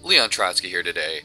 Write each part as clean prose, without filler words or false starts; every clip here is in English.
Leon Trotsky here today,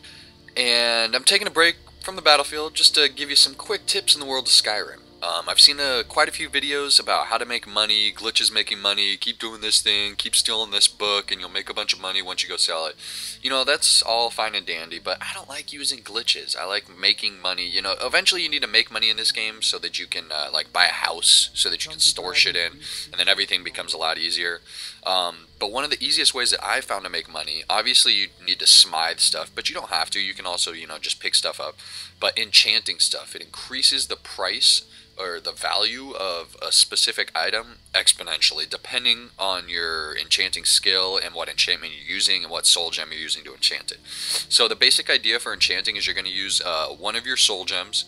and I'm taking a break from the battlefield just to give you some quick tips in the world of Skyrim. I've seen quite a few videos about how to make money, glitches making money, keep doing this thing, keep stealing this book, and you'll make a bunch of money once you go sell it. You know, that's all fine and dandy, but I don't like using glitches. I like making money. You know, eventually you need to make money in this game so that you can, like, buy a house, so that you can store shit in, and then everything becomes a lot easier. But one of the easiest ways that I found to make money, obviously you need to smite stuff, but you don't have to. You can also, you know, just pick stuff up. But enchanting stuff, it increases the price or the value of a specific item exponentially, depending on your enchanting skill and what enchantment you're using and what soul gem you're using to enchant it. So the basic idea for enchanting is you're going to use one of your soul gems.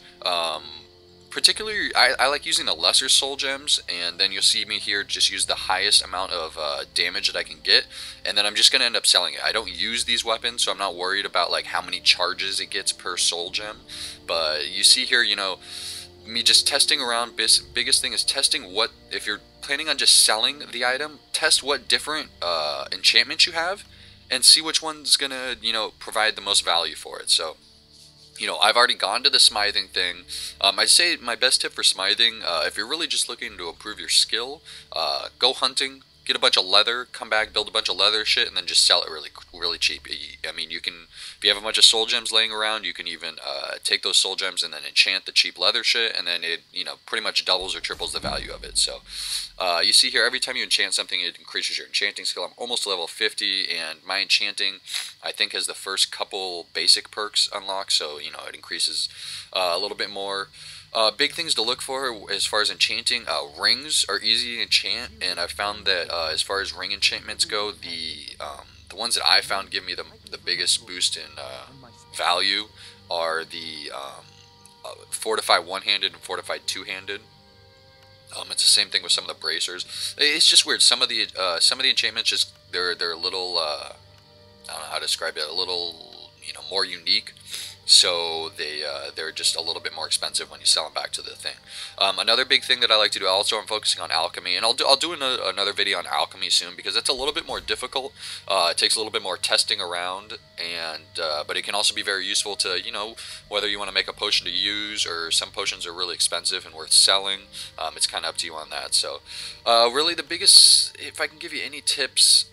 Particularly, I like using the lesser soul gems, and then you'll see me here just use the highest amount of damage that I can get, and then I'm just going to end up selling it. I don't use these weapons, so I'm not worried about like how many charges it gets per soul gem. But you see here, you know, me just testing around. Biggest thing is testing what, if you're planning on just selling the item, test what different enchantments you have, and see which one's going to, you know, provide the most value for it. So, you know, I've already gone to the smithing thing. I'd say my best tip for smithing, if you're really just looking to improve your skill, go hunting, get a bunch of leather, come back, build a bunch of leather shit, and then just sell it really cheap. I mean, you can, if you have a bunch of soul gems laying around, you can even take those soul gems and then enchant the cheap leather shit, and then it, you know, pretty much doubles or triples the value of it. So, you see here, every time you enchant something, it increases your enchanting skill. I'm almost level 50, and my enchanting, I think, has the first couple basic perks unlocked, so, you know, it increases a little bit more. Big things to look for as far as enchanting, rings are easy to enchant, and I've found that as far as ring enchantments go, the ones that I found give me the biggest boost in value are the fortify one-handed and fortify two-handed. It's the same thing with some of the bracers. It's just weird. Some of the enchantments just they're a little I don't know how to describe it, a little, you know, more unique. So they're just a little bit more expensive when you sell them back to the thing. Another big thing that I like to do, also I'm focusing on alchemy, and I'll do another video on alchemy soon, because it's a little bit more difficult. It takes a little bit more testing around, and but it can also be very useful to, you know, whether you want to make a potion to use, or some potions are really expensive and worth selling. It's kind of up to you on that. So really the biggest, if I can give you any tips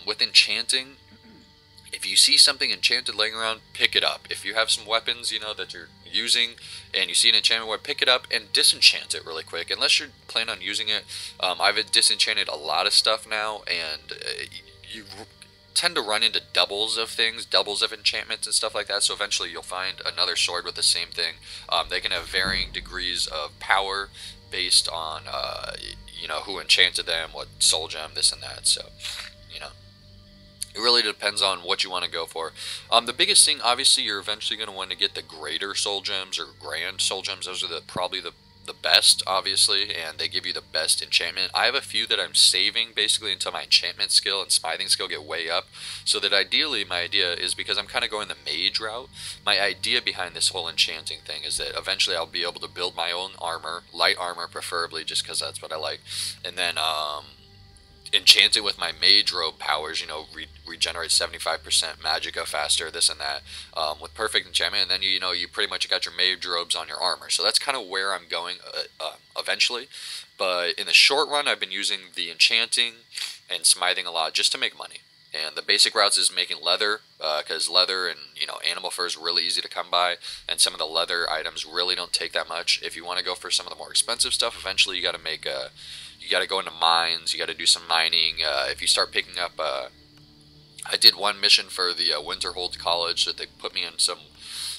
with enchanting, if you see something enchanted laying around, pick it up. If you have some weapons, you know, that you're using, and you see an enchantment weapon, pick it up and disenchant it really quick. Unless you're planning on using it, I've disenchanted a lot of stuff now, and you tend to run into doubles of things, doubles of enchantments and stuff like that. So eventually you'll find another sword with the same thing. They can have varying degrees of power based on, you know, who enchanted them, what soul gem, this and that. So, you know, it really depends on what you want to go for. The biggest thing, obviously, you're eventually going to want to get the greater soul gems or grand soul gems. Those are probably the best, obviously, and they give you the best enchantment. I have a few that I'm saving basically until my enchantment skill and smithing skill get way up, so that ideally, my idea is, because I'm kind of going the mage route, my idea behind this whole enchanting thing is that eventually I'll be able to build my own armor, light armor preferably, just because that's what I like, and then enchant it with my mage robe powers, you know, regenerate 75% magicka faster, this and that, with perfect enchantment, and then you know, you pretty much got your mage robes on your armor. So that's kind of where I'm going eventually. But in the short run, I've been using the enchanting and smithing a lot just to make money. And the basic routes is making leather, because leather and, you know, animal fur is really easy to come by, and some of the leather items really don't take that much. If you want to go for some of the more expensive stuff, eventually you got to make you got to go into mines, you got to do some mining. If you start picking up, I did one mission for the Winterhold College that they put me in some,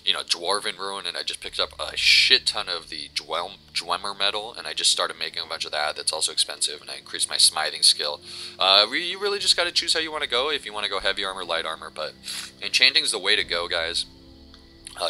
you know, dwarven ruin, and I just picked up a shit ton of the Dwemer metal, and I just started making a bunch of that. That's also expensive, and I increased my smithing skill. You really just got to choose how you want to go, if you want to go heavy armor, light armor, but enchanting is the way to go, guys.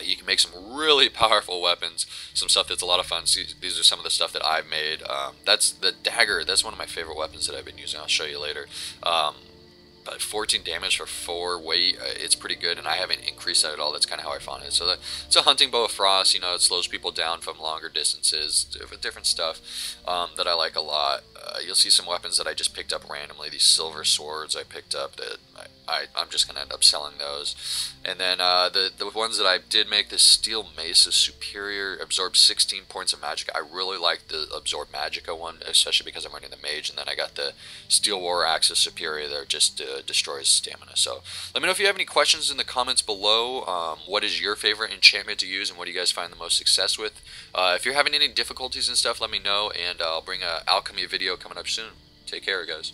You can make some really powerful weapons, some stuff that's a lot of fun. See, these are some of the stuff that I've made. That's the dagger. That's one of my favorite weapons that I've been using. I'll show you later. But 14 damage for 4 weight, it's pretty good, and I haven't increased that at all. That's kind of how I found it. So it's a hunting bow of frost. You know, it slows people down from longer distances. Different stuff that I like a lot. You'll see some weapons that I just picked up randomly. These silver swords I picked up that I'm just going to end up selling those. And then the ones that I did make, this Steel Mace is superior, absorbs 16 points of magic. I really like the Absorb Magicka one, especially because I'm running the Mage. And then I got the Steel War Axe is superior that just destroys stamina. So let me know if you have any questions in the comments below. What is your favorite enchantment to use, and what do you guys find the most success with? If you're having any difficulties and stuff, let me know, and I'll bring a alchemy video coming up soon. Take care, guys.